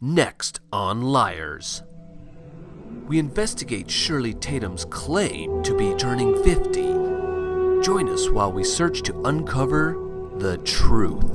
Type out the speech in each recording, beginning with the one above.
Next on Liars, we investigate Shirley Tatum's claim to be turning 50. Join us while we search to uncover the truth.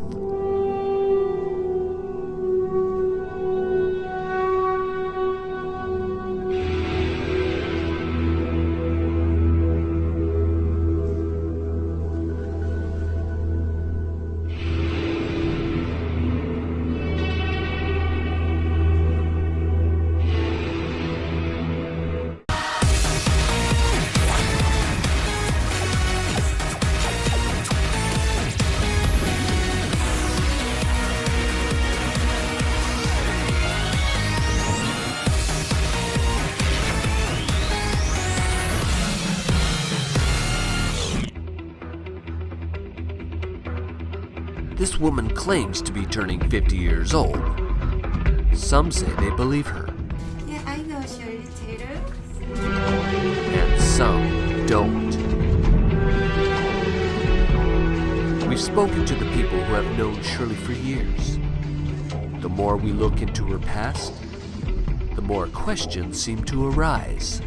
This woman claims to be turning 50 years old. Some say they believe her. Yeah, I know Shirley Tatum. And some don't. We've spoken to the people who have known Shirley for years. The more we look into her past, the more questions seem to arise.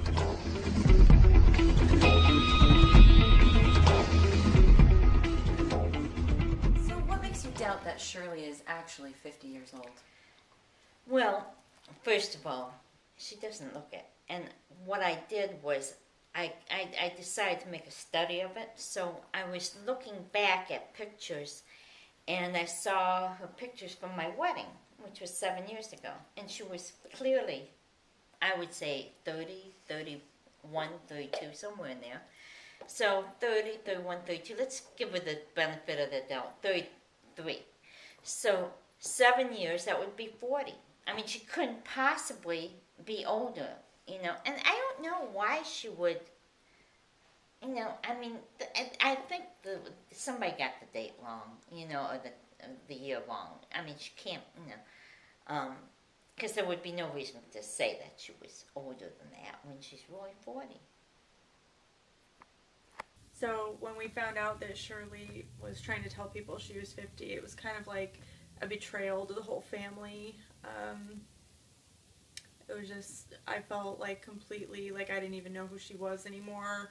Doubt that Shirley is actually 50 years old. Well, first of all, she doesn't look it. And what I did was I decided to make a study of it. So I was looking back at pictures, and I saw her pictures from my wedding, which was 7 years ago. And she was clearly, I would say, 30, 31, 32, somewhere in there. So 30, 31, 32. Let's give her the benefit of the doubt. 33. So 7 years, that would be 40. I mean, she couldn't possibly be older, you know. And I don't know why she would, you know, I mean, I think somebody got the date wrong, you know, or the year wrong. I mean, she can't, you know, because there would be no reason to say that she was older than that when she's really 40. So when we found out that Shirley was trying to tell people she was 50, it was kind of like a betrayal to the whole family. It was just, I felt like completely like I didn't even know who she was anymore.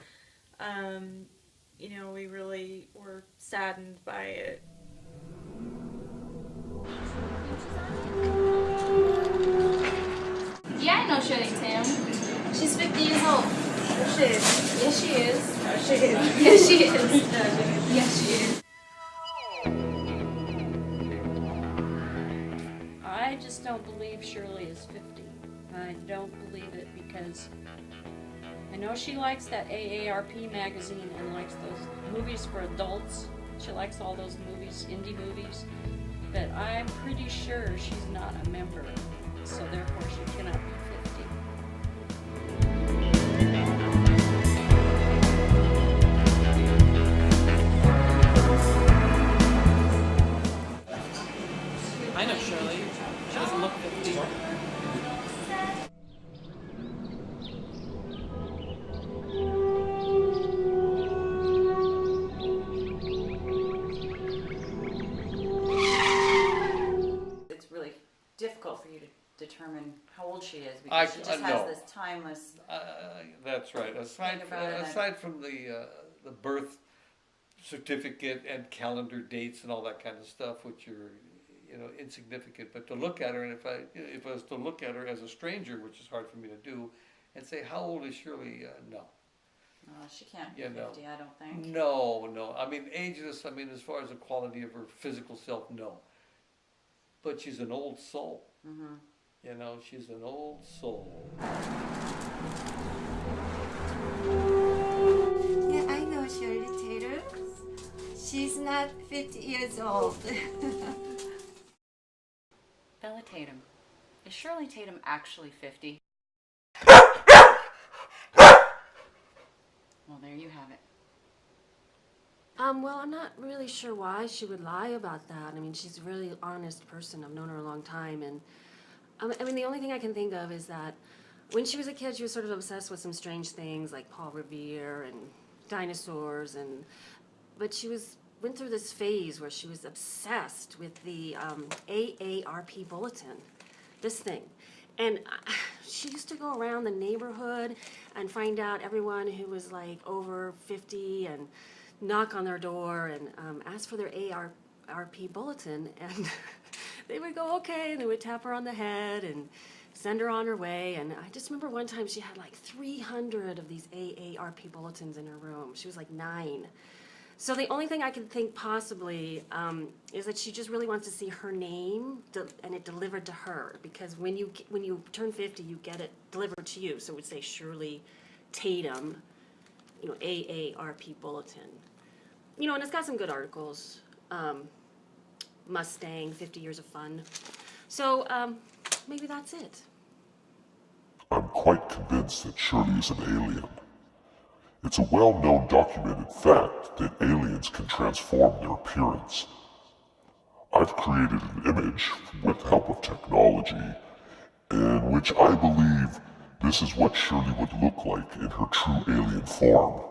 You know, we really were saddened by it. Yeah, I know Shirley Tam. She's 50 years old. Oh, she is. Yes, she is. Oh, she is. Yes, she is. Yes, she is. I just don't believe Shirley is 50. I don't believe it because I know she likes that AARP magazine and likes those movies for adults. She likes all those movies, indie movies. But I'm pretty sure she's not a member, so therefore she cannot be 50. I know Shirley. She doesn't look 50. It's really difficult for you to determine how old she is because she just has this timeless. That's right. Aside from the birth certificate and calendar dates and all that kind of stuff, which are insignificant, but to look at her, and if I was to look at her as a stranger, which is hard for me to do, and say how old is Shirley? No. She can't be 50, I don't think. No. I mean, ageless. I mean, as far as the quality of her physical self, no. But she's an old soul. Mm-hmm. You know, she's an old soul. Yeah, I know Shirley Tatum. She's not 50 years old. Bella Tatum. Is Shirley Tatum actually 50? Well, there you have it. Well, I'm not really sure why she would lie about that. I mean, she's a really honest person. I've known her a long time, and I mean, the only thing I can think of is that when she was a kid, she was sort of obsessed with some strange things like Paul Revere and dinosaurs, but she went through this phase where she was obsessed with the AARP bulletin. this thing. And she used to go around the neighborhood and find out everyone who was like over 50 and knock on their door and ask for their AARP bulletin. And they would go, okay, and they would tap her on the head and send her on her way. And I just remember one time she had like 300 of these AARP bulletins in her room. She was like 9. So the only thing I can think possibly is that she just really wants to see her name and it delivered to her, because when you turn 50, you get it delivered to you. So it would say Shirley Tatum, AARP bulletin. And it's got some good articles. Mustang, 50 Years of Fun. So maybe that's it. I'm quite convinced that Shirley is an alien. It's a well-known documented fact that aliens can transform their appearance. I've created an image with the help of technology in which I believe this is what Shirley would look like in her true alien form.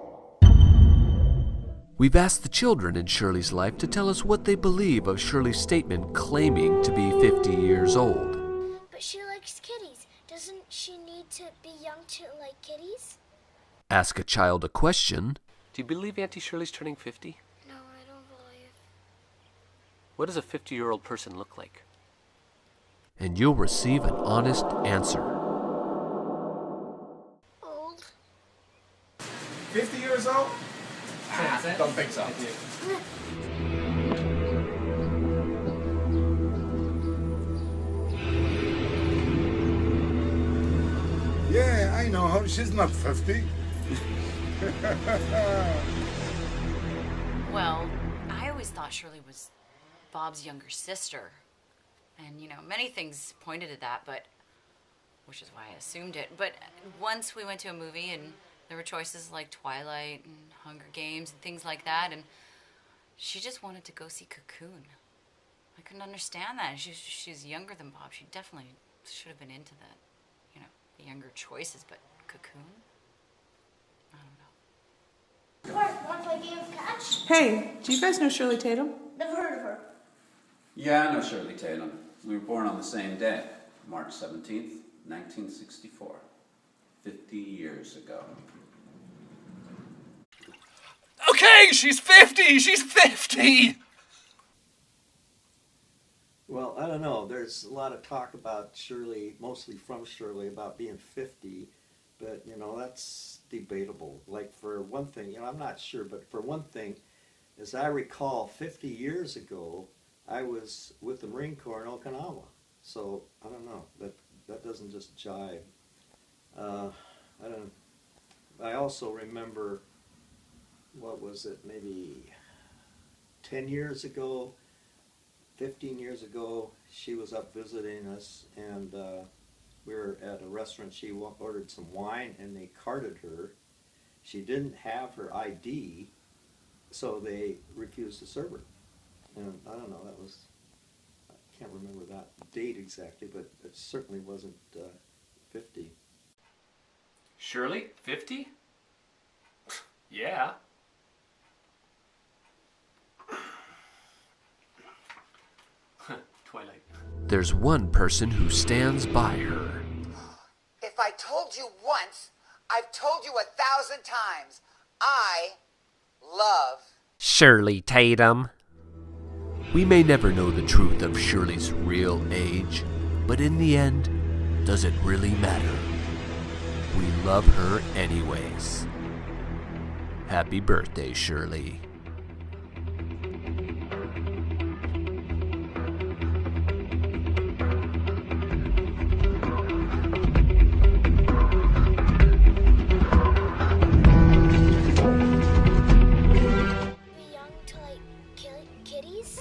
We've asked the children in Shirley's life to tell us what they believe of Shirley's statement claiming to be 50 years old. But she likes kitties. Doesn't she need to be young to like kitties? Ask a child a question. Do you believe Auntie Shirley's turning 50? No, I don't believe. What does a 50-year-old person look like? And you'll receive an honest answer. Old. 50 years old? Don't think so. Yeah, I know her. She's not 50. Well, I always thought Shirley was Bob's younger sister. And, many things pointed to that, which is why I assumed it. But once we went to a movie and there were choices like Twilight and Hunger Games and things like that, and she just wanted to go see Cocoon. I couldn't understand that. She's younger than Bob. She definitely should have been into the younger choices, but Cocoon? I don't know. Clark, want to play a game of catch? Hey, do you guys know Shirley Tatum? Never heard of her. Yeah, I know Shirley Tatum. We were born on the same day, March 17th, 1964. 50 years ago. Okay, she's 50! She's 50! Well, I don't know. There's a lot of talk about Shirley, mostly from Shirley, about being 50, but, that's debatable. Like, for one thing, I'm not sure, but for one thing, as I recall, 50 years ago, I was with the Marine Corps in Okinawa. So, I don't know. That doesn't just jive. I also remember, what was it, maybe 10 years ago, 15 years ago, she was up visiting us, and we were at a restaurant. She ordered some wine, and they carded her. She didn't have her ID, so they refused to serve her. And I don't know, I can't remember that date exactly, but it certainly wasn't 50. Shirley, 50? Yeah. Twilight. There's one person who stands by her. If I told you once, I've told you 1,000 times. I love Shirley Tatum. We may never know the truth of Shirley's real age, but in the end, does it really matter? We love her anyways. Happy birthday, Shirley. Be young to like kitties?